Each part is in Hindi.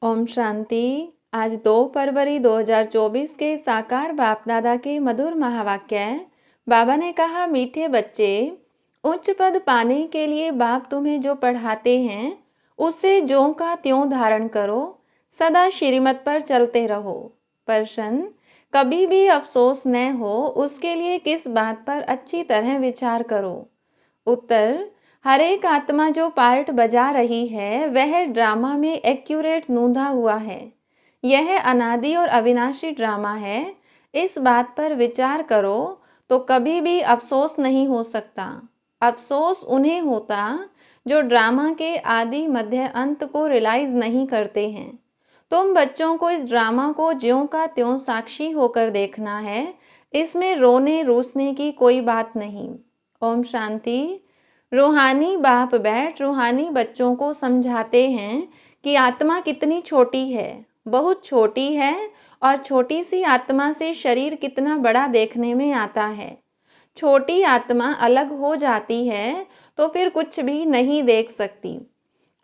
ओम शांति। आज 2 फरवरी 2024 के साकार बाप दादा के मधुर महावाक्य है। बाबा ने कहा, मीठे बच्चे, उच्च पद पाने के लिए बाप तुम्हें जो पढ़ाते हैं उससे ज्यों का त्यों धारण करो, सदा श्रीमत पर चलते रहो। प्रश्न, कभी भी अफसोस न हो उसके लिए किस बात पर अच्छी तरह विचार करो। उत्तर, हर एक आत्मा जो पार्ट बजा रही है वह ड्रामा में एक्यूरेट नूंधा हुआ है। यह अनादि और अविनाशी ड्रामा है। इस बात पर विचार करो तो कभी भी अफसोस नहीं हो सकता। अफसोस उन्हें होता जो ड्रामा के आदि मध्य अंत को रियलाइज नहीं करते हैं। तुम बच्चों को इस ड्रामा को ज्यों का त्यों साक्षी होकर देखना है। इसमें रोने रूसने की कोई बात नहीं। ओम शांति। रूहानी बाप बैठ रूहानी बच्चों को समझाते हैं कि आत्मा कितनी छोटी है, बहुत छोटी है, और छोटी सी आत्मा से शरीर कितना बड़ा देखने में आता है। छोटी आत्मा अलग हो जाती है तो फिर कुछ भी नहीं देख सकती।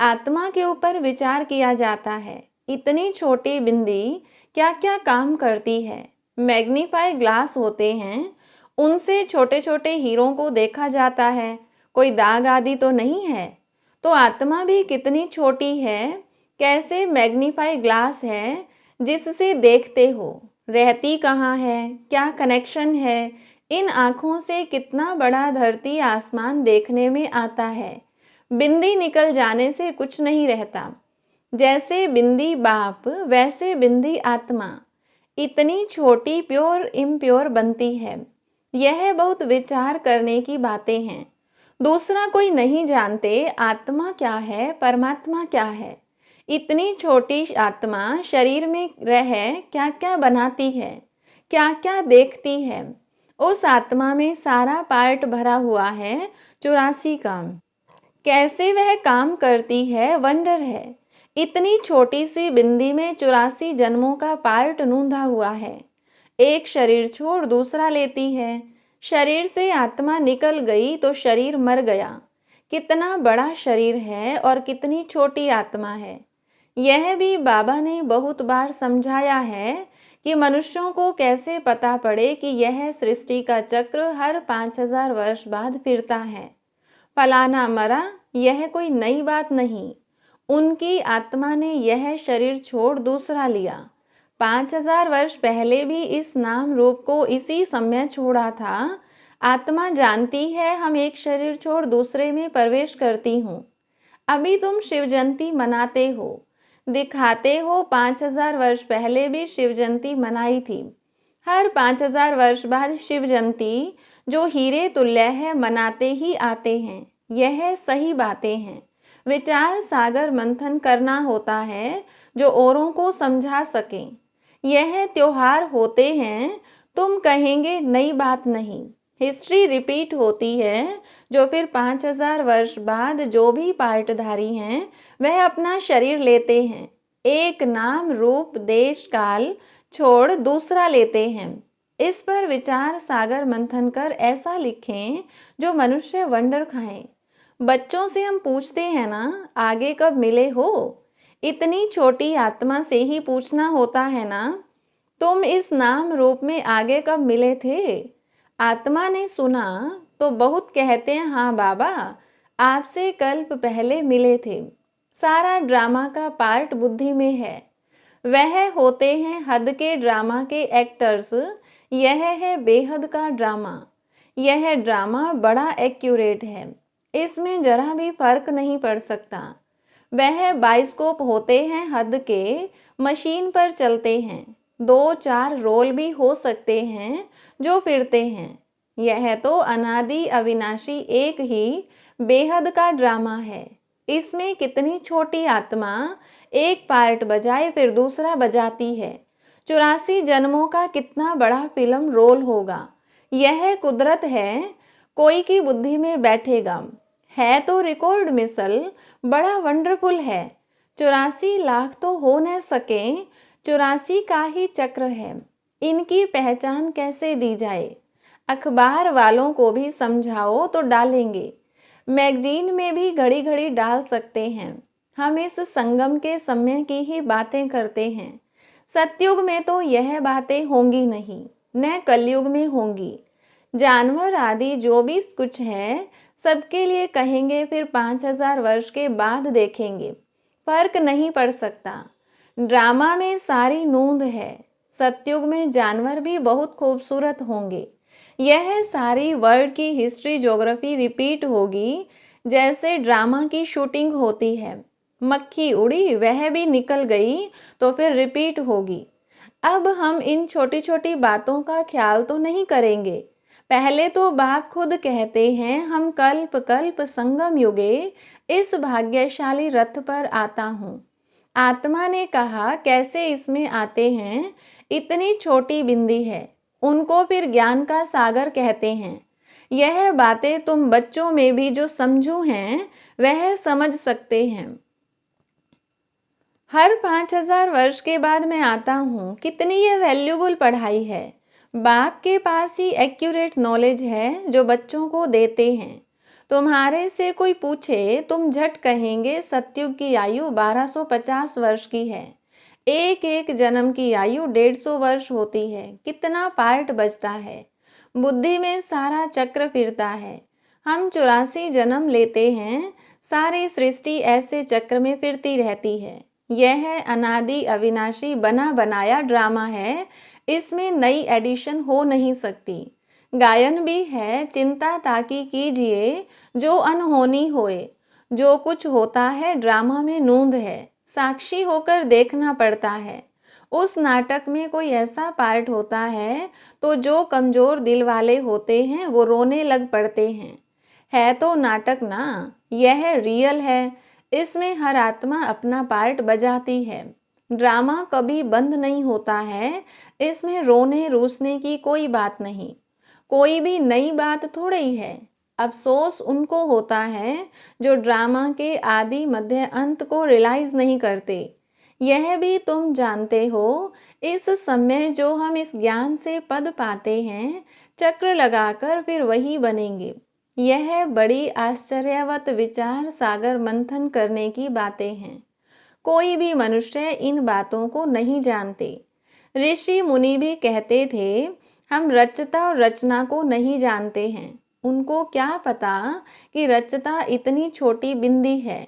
आत्मा के ऊपर विचार किया जाता है, इतनी छोटी बिंदी क्या क्या काम करती है। मैग्नीफाई ग्लास होते हैं, उनसे छोटे छोटे हीरों को देखा जाता है, कोई दाग आदि तो नहीं है। तो आत्मा भी कितनी छोटी है, कैसे मैग्नीफाई ग्लास है जिससे देखते हो, रहती कहाँ है, क्या कनेक्शन है। इन आँखों से कितना बड़ा धरती आसमान देखने में आता है। बिंदी निकल जाने से कुछ नहीं रहता। जैसे बिंदी बाप वैसे बिंदी आत्मा इतनी छोटी प्योर इम्प्योर बनती है। यह बहुत विचार करने की बातें हैं। दूसरा कोई नहीं जानते आत्मा क्या है, परमात्मा क्या है। इतनी छोटी आत्मा शरीर में रह क्या क्या बनाती है, क्या क्या देखती है। उस आत्मा में सारा पार्ट भरा हुआ है, 84 काम। कैसे वह काम करती है, वंडर है। इतनी छोटी सी बिंदी में 84 जन्मों का पार्ट नूंधा हुआ है। एक शरीर छोड़ दूसरा लेती है। शरीर से आत्मा निकल गई तो शरीर मर गया। कितना बड़ा शरीर है और कितनी छोटी आत्मा है। यह भी बाबा ने बहुत बार समझाया है कि मनुष्यों को कैसे पता पड़े कि यह सृष्टि का चक्र हर 5000 वर्ष बाद फिरता है। फलाना मरा, यह कोई नई बात नहीं। उनकी आत्मा ने यह शरीर छोड़ दूसरा लिया। 5000 वर्ष पहले भी इस नाम रूप को इसी समय छोड़ा था। आत्मा जानती है हम एक शरीर छोड़ दूसरे में प्रवेश करती हूँ। अभी तुम शिव जयंती मनाते हो, दिखाते हो 5000 वर्ष पहले भी शिव जयंती मनाई थी। हर 5000 वर्ष बाद शिव जयंती जो हीरे तुल्य है मनाते ही आते हैं। यह सही बातें हैं। विचार सागर मंथन करना होता है जो औरों को समझा सकें। यह त्योहार होते हैं, तुम कहेंगे नई बात नहीं। हिस्ट्री रिपीट होती है, जो फिर 5000 वर्ष बाद जो भी पार्टधारी हैं वह अपना शरीर लेते हैं। एक नाम रूप देश काल छोड़ दूसरा लेते हैं। इस पर विचार सागर मंथन कर ऐसा लिखें जो मनुष्य वंडर खाएं। बच्चों से हम पूछते हैं ना, आगे कब मिले हो। इतनी छोटी आत्मा से ही पूछना होता है ना, तुम इस नाम रूप में आगे कब मिले थे। आत्मा ने सुना तो बहुत कहते हैं, हाँ बाबा आपसे कल्प पहले मिले थे। सारा ड्रामा का पार्ट बुद्धि में है। वह होते हैं हद के ड्रामा के एक्टर्स। यह है बेहद का ड्रामा। यह ड्रामा बड़ा एक्यूरेट है, इसमें जरा भी फर्क नहीं पड़ सकता। वह बाइस्कोप होते हैं हद के, मशीन पर चलते हैं। 2-4 रोल भी हो सकते हैं जो फिरते हैं। यह तो अनादि अविनाशी एक ही बेहद का ड्रामा है। इसमें कितनी छोटी आत्मा एक पार्ट बजाए फिर दूसरा बजाती है। 84 जन्मों का कितना बड़ा फिल्म रोल होगा। यह कुदरत है, कोई की बुद्धि में बैठेगा। है तो रिकॉर्ड मिसल बड़ा वंडरफुल है। 84 लाख तो हो न सके, 84 का ही चक्र है। इनकी पहचान कैसे दी जाए। अखबार वालों को भी समझाओ तो डालेंगे, मैगजीन में भी घड़ी घड़ी डाल सकते हैं। हम इस संगम के समय की ही बातें करते हैं। सतयुग में तो यह बातें होंगी नहीं, न कलयुग में होंगी। जानवर आदि जो भी कुछ है, सबके लिए कहेंगे फिर 5000 वर्ष के बाद देखेंगे, फर्क नहीं पड़ सकता। ड्रामा में सारी नूंद है। सतयुग में जानवर भी बहुत खूबसूरत होंगे। यह सारी वर्ल्ड की हिस्ट्री ज्योग्राफी रिपीट होगी, जैसे ड्रामा की शूटिंग होती है। मक्खी उड़ी, वह भी निकल गई, तो फिर रिपीट होगी। अब हम इन छोटी छोटी बातों का ख्याल तो नहीं करेंगे। पहले तो बाप खुद कहते हैं, हम कल्प कल्प संगम युगे इस भाग्यशाली रथ पर आता हूँ। आत्मा ने कहा, कैसे इसमें आते हैं? इतनी छोटी बिंदी है, उनको फिर ज्ञान का सागर कहते हैं। यह बातें तुम बच्चों में भी जो समझू हैं, वह समझ सकते हैं। हर 5000 वर्ष के बाद मैं आता हूँ। कितनी यह वैल्यूबल पढ़ाई है। बाप के पास ही एक्यूरेट नॉलेज है जो बच्चों को देते हैं। तुम्हारे से कोई पूछे, तुम झट कहेंगे सतयुग की आयु 1250 वर्ष की है। एक एक जन्म की आयु 150 वर्ष होती है। कितना पार्ट बचता है। बुद्धि में सारा चक्र फिरता है। हम 84 जन्म लेते हैं। सारी सृष्टि ऐसे चक्र में फिरती रहती है। यह अनादि अविनाशी बना बनाया ड्रामा है। इसमें नई एडिशन हो नहीं सकती। गायन भी है, चिंता ताकि कीजिए जो अनहोनी होए। जो कुछ होता है ड्रामा में नूंद है, साक्षी होकर देखना पड़ता है। उस नाटक में कोई ऐसा पार्ट होता है तो जो कमजोर दिल वाले होते हैं वो रोने लग पड़ते हैं। है तो नाटक ना, यह रियल है। इसमें हर आत्मा अपना पार्ट बजाती है। ड्रामा कभी बंद नहीं होता है। इसमें रोने रूसने की कोई बात नहीं। कोई भी नई बात थोड़ी है। अफसोस उनको होता है जो ड्रामा के आदि मध्य अंत को रियलाइज नहीं करते। यह भी तुम जानते हो, इस समय जो हम इस ज्ञान से पद पाते हैं, चक्र लगाकर फिर वही बनेंगे। यह बड़ी आश्चर्यवत विचार सागर मंथन करने की बातें हैं। कोई भी मनुष्य इन बातों को नहीं जानते। ऋषि मुनि भी कहते थे, हम रचता और रचना को नहीं जानते हैं। उनको क्या पता कि रचता इतनी छोटी बिंदी है।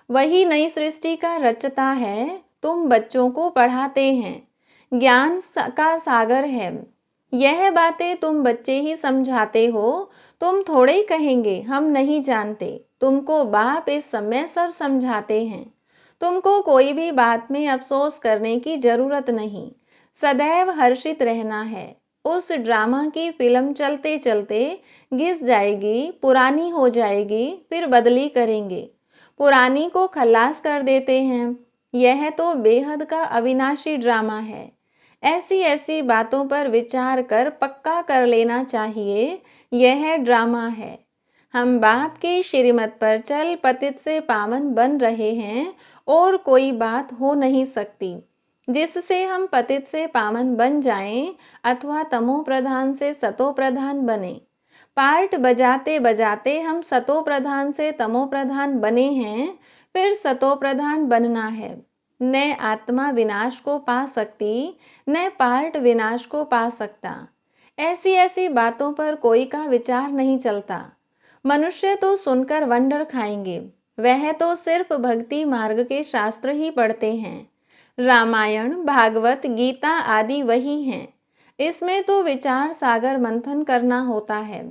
वही नई सृष्टि का रचता है। तुम बच्चों को पढ़ाते हैं। ज्ञान का सागर है। यह बातें तुम बच्चे ही समझाते हो। तुम थोड़े ही कहेंगे हम नहीं जानते। तुमको बाप इस समय सब समझाते हैं। तुमको कोई भी बात में अफसोस करने की जरूरत नहीं। सदैव हर्षित रहना है। उस ड्रामा की फिल्म चलते चलते घिस जाएगी, पुरानी हो जाएगी, फिर बदली करेंगे। पुरानी को खल्लास कर देते हैं। यह तो बेहद का अविनाशी ड्रामा है। ऐसी ऐसी बातों पर विचार कर पक्का कर लेना चाहिए, यह ड्रामा है। हम बाप की श्रीमत पर चल पतित से पावन बन रहे हैं और कोई बात हो नहीं सकती जिससे हम पतित से पावन बन जाएं अथवा तमो प्रधान से सतो प्रधान बने। पार्ट बजाते बजाते हम सतो प्रधान से तमो प्रधान बने हैं, फिर सतो प्रधान बनना है। न आत्मा विनाश को पा सकती, न पार्ट विनाश को पा सकता। ऐसी ऐसी बातों पर कोई का विचार नहीं चलता। मनुष्य तो सुनकर वंडर खाएंगे। वह तो सिर्फ भक्ति मार्ग के शास्त्र ही पढ़ते हैं। रामायण, भागवत, गीता आदि वही हैं। इसमें तो विचार सागर मंथन करना होता है।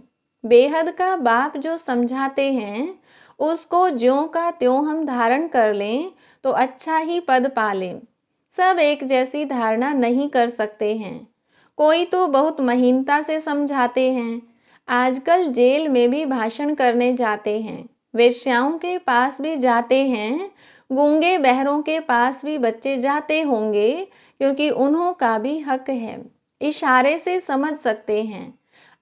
बेहद का बाप जो समझाते हैं, उसको ज्यों का त्यों हम धारण कर लें तो अच्छा ही पद पा लें। सब एक जैसी धारणा नहीं कर सकते हैं। कोई तो बहुत महीनता से समझाते हैं। आजकल जेल में भी भाषण करने जाते हैं। वेश्याओं के पास भी जाते हैं। गूंगे बहरों के पास भी बच्चे जाते होंगे, क्योंकि उन्हों का भी हक है। इशारे से समझ सकते हैं।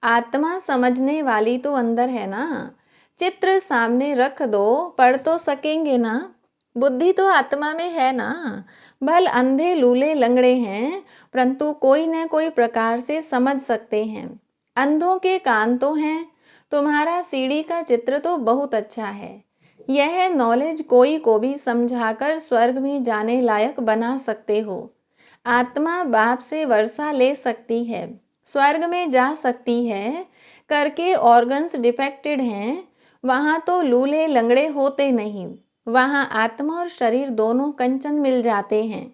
आत्मा समझने वाली तो अंदर है ना। चित्र सामने रख दो, पढ़ तो सकेंगे ना। बुद्धि तो आत्मा में है ना। भल अंधे लूले लंगड़े हैं, परंतु कोई न कोई प्रकार से समझ सकते हैं। अंधों के कान तो हैं। तुम्हारा सीढ़ी का चित्र तो बहुत अच्छा है। यह नॉलेज कोई को भी समझाकर स्वर्ग में जाने लायक बना सकते हो। आत्मा बाप से वर्षा ले सकती है, स्वर्ग में जा सकती है। करके ऑर्गन्स डिफेक्टेड हैं, वहाँ तो लूले लंगड़े होते नहीं, वहाँ आत्मा और शरीर दोनों कंचन मिल जाते हैं।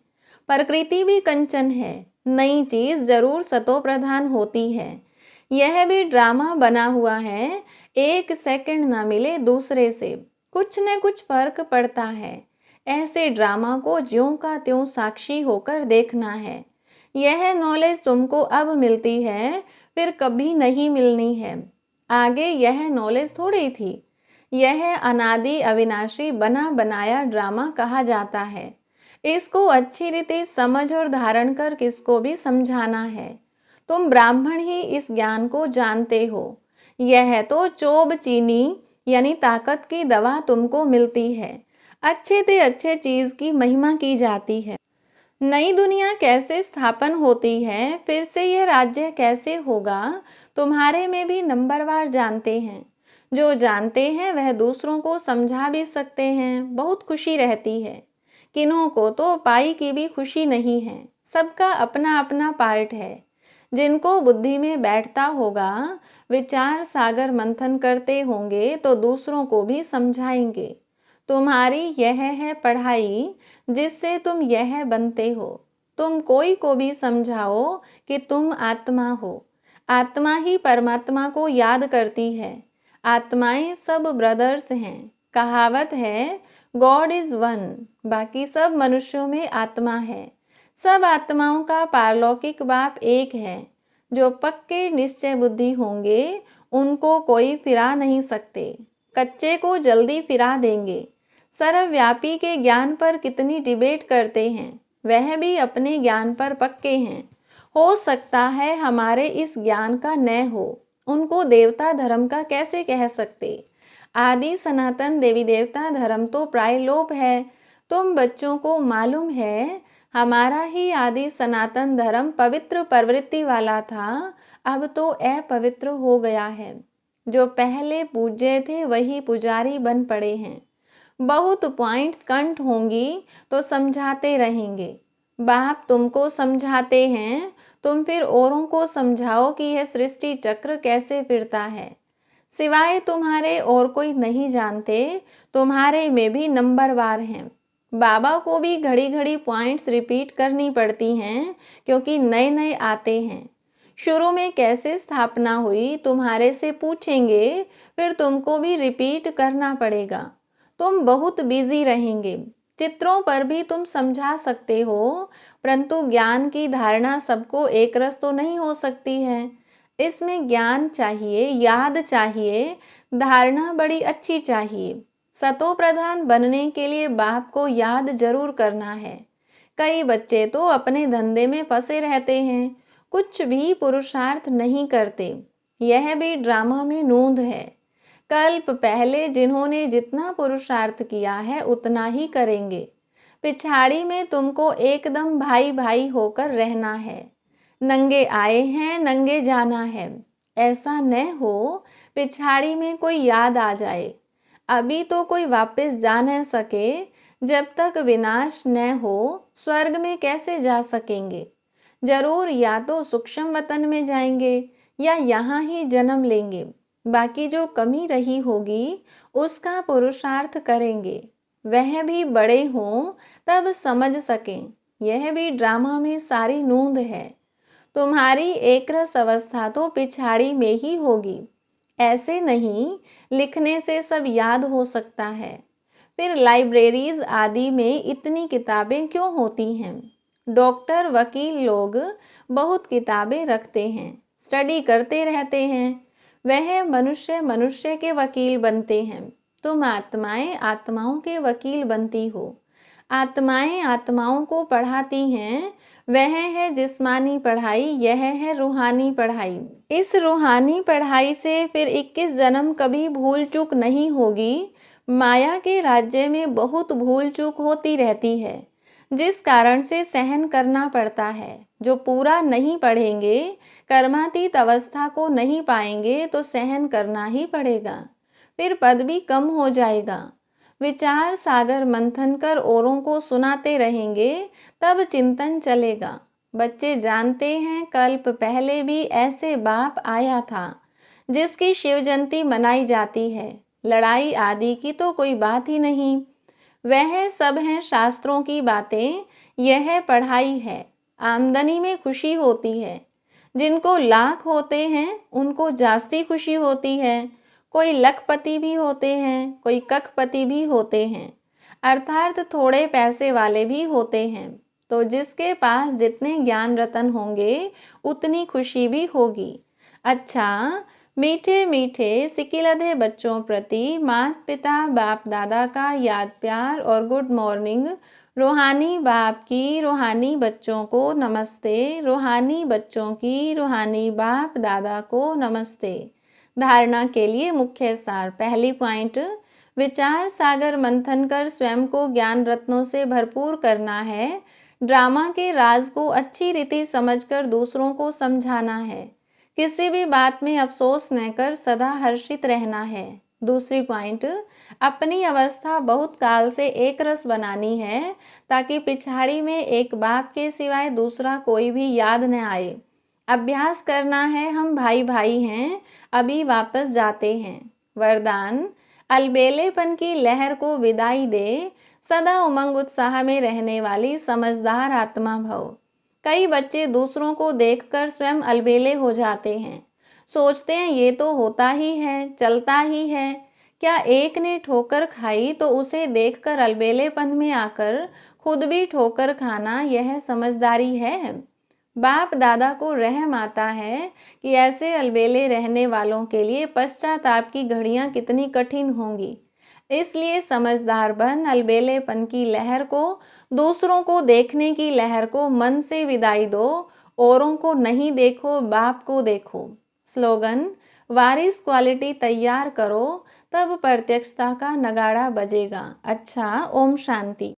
प्रकृति भी कंचन है, नई चीज जरूर सतो प्रधान होती है। यह भी ड्रामा बना हुआ है, एक सेकंड ना मिले दूसरे से, कुछ न कुछ फर्क पड़ता है। ऐसे ड्रामा को ज्यों का त्यों साक्षी होकर देखना है। यह नॉलेज तुमको अब मिलती है, फिर कभी नहीं मिलनी है। आगे यह नॉलेज थोड़ी थी। यह अनादि अविनाशी बना बनाया ड्रामा कहा जाता है। इसको अच्छी रीति समझ और धारण कर किसको भी समझाना है। तुम ब्राह्मण ही इस ज्ञान को जानते हो। यह तो चोब चीनी यानी ताकत की दवा तुमको मिलती है। अच्छे से अच्छे चीज की महिमा की जाती है। नई दुनिया कैसे स्थापन होती है, फिर से यह राज्य कैसे होगा, तुम्हारे में भी नंबरवार जानते हैं। जो जानते हैं वह दूसरों को समझा भी सकते हैं, बहुत खुशी रहती है। किन्हों को तो पाई की भी खुशी नहीं है। सबका अपना अपना पार्ट है। जिनको बुद्धि में बैठता होगा, विचार सागर मंथन करते होंगे तो दूसरों को भी समझाएंगे। तुम्हारी यह है पढ़ाई, जिससे तुम यह बनते हो। तुम कोई को भी समझाओ कि तुम आत्मा हो। आत्मा ही परमात्मा को याद करती है। आत्माएं सब ब्रदर्स हैं। कहावत है, गॉड इज वन। बाकी सब मनुष्यों में आत्मा है। सब आत्माओं का पारलौकिक बाप एक है। जो पक्के निश्चय बुद्धि होंगे उनको कोई फिरा नहीं सकते। कच्चे को जल्दी फिरा देंगे। सर्वव्यापी के ज्ञान पर कितनी डिबेट करते हैं, वह भी अपने ज्ञान पर पक्के हैं। हो सकता है हमारे इस ज्ञान का न हो, उनको देवता धर्म का कैसे कह सकते। आदि सनातन देवी देवता धर्म तो प्राय लोप है। तुम बच्चों को मालूम है, हमारा ही आदि सनातन धर्म पवित्र प्रवृत्ति वाला था, अब तो अपवित्र हो गया है। जो पहले पूज्य थे वही पुजारी बन पड़े हैं। बहुत पॉइंट्स कंठ होंगी तो समझाते रहेंगे। बाप तुमको समझाते हैं, तुम फिर औरों को समझाओ कि यह सृष्टि चक्र कैसे फिरता है। सिवाय तुम्हारे और कोई नहीं जानते। तुम्हारे में भी नंबरवार हैं। बाबा को भी घड़ी घड़ी पॉइंट्स रिपीट करनी पड़ती हैं, क्योंकि नए नए आते हैं। शुरू में कैसे स्थापना हुई तुम्हारे से पूछेंगे, फिर तुमको भी रिपीट करना पड़ेगा। तुम बहुत बिजी रहेंगे। चित्रों पर भी तुम समझा सकते हो, परंतु ज्ञान की धारणा सबको एक रस तो नहीं हो सकती है। इसमें ज्ञान चाहिए, याद चाहिए, धारणा बड़ी अच्छी चाहिए। सतो प्रधान बनने के लिए बाप को याद जरूर करना है। कई बच्चे तो अपने धंधे में फंसे रहते हैं, कुछ भी पुरुषार्थ नहीं करते। यह भी ड्रामा में नूंद है। कल्प पहले जिन्होंने जितना पुरुषार्थ किया है उतना ही करेंगे। पिछाड़ी में तुमको एकदम भाई भाई होकर रहना है। नंगे आए हैं, नंगे जाना है। ऐसा न हो पिछाड़ी में कोई याद आ जाए। अभी तो कोई वापस जा न सके। जब तक विनाश न हो, स्वर्ग में कैसे जा सकेंगे। जरूर या तो सूक्ष्म वतन में जाएंगे या यहाँ ही जन्म लेंगे। बाकी जो कमी रही होगी उसका पुरुषार्थ करेंगे। वह भी बड़े हों तब समझ सकें। यह भी ड्रामा में सारी नूंद है। तुम्हारी एक रस अवस्था तो पिछाड़ी में ही होगी। ऐसे नहीं लिखने से सब याद हो सकता है। फिर लाइब्रेरीज आदि में इतनी किताबें क्यों होती हैं। डॉक्टर वकील लोग बहुत किताबें रखते हैं, स्टडी करते रहते हैं। वह मनुष्य मनुष्य के वकील बनते हैं। तुम आत्माएं आत्माओं के वकील बनती हो। आत्माएं आत्माओं को पढ़ाती हैं। वह है जिस्मानी पढ़ाई, यह है रूहानी पढ़ाई। इस रूहानी पढ़ाई से फिर 21 जन्म कभी भूल चूक नहीं होगी। माया के राज्य में बहुत भूल चूक होती रहती है, जिस कारण से सहन करना पड़ता है। जो पूरा नहीं पढ़ेंगे, कर्मातीत अवस्था को नहीं पाएंगे तो सहन करना ही पड़ेगा। फिर पद भी कम हो जाएगा। विचार सागर मंथन कर औरों को सुनाते रहेंगे, तब चिंतन चलेगा। बच्चे जानते हैं कल्प पहले भी ऐसे बाप आया था, जिसकी शिव जयंती मनाई जाती है। लड़ाई आदि की तो कोई बात ही नहीं। वह सब हैं शास्त्रों की बातें, यह पढ़ाई है। आमदनी में खुशी होती है। जिनको लाख होते हैं उनको जास्ती खुशी होती है। कोई लखपति भी होते हैं, कोई कखपति भी होते हैं, अर्थात थोड़े पैसे वाले भी होते हैं। तो जिसके पास जितने ज्ञान रतन होंगे उतनी खुशी भी होगी। अच्छा, मीठे मीठे सिकिलधे बच्चों प्रति माता पिता बाप दादा का याद प्यार और गुड मॉर्निंग। रूहानी बाप की रूहानी बच्चों को नमस्ते, रूहानी बच्चों की रूहानी बाप दादा को नमस्ते। धारणा के लिए मुख्य सार। पहली पॉइंट, विचार सागर मंथन कर स्वयं को ज्ञान रत्नों से भरपूर करना है। ड्रामा के राज को अच्छी रीति समझकर दूसरों को समझाना है। किसी भी बात में अफसोस न कर सदा हर्षित रहना है। दूसरी पॉइंट, अपनी अवस्था बहुत काल से एक रस बनानी है, ताकि पिछाड़ी में एक बाप के सिवाय दूसरा कोई भी याद न आए। अभ्यास करना है, हम भाई भाई हैं, अभी वापस जाते हैं। वरदान, अलबेलेपन की लहर को विदाई दे, सदा उमंग उत्साह में रहने वाली समझदार आत्मा भव। कई बच्चे दूसरों को देखकर स्वयं अलबेले हो जाते हैं। सोचते हैं ये तो होता ही है, चलता ही है। क्या एक ने ठोकर खाई तो उसे देखकर अलबेलेपन में आकर खुद भी ठोकर खाना, यह समझदारी है? बाप दादा को रहम आता है कि ऐसे अलबेले रहने वालों के लिए पश्चाताप की घड़ियां कितनी कठिन होंगी। इसलिए समझदार बन, अलबेलेपन की लहर को, दूसरों को देखने की लहर को मन से विदाई दो। औरों को नहीं देखो, बाप को देखो। स्लोगन, वारिस क्वालिटी तैयार करो, तब प्रत्यक्षता का नगाड़ा बजेगा। अच्छा, ओम शांति।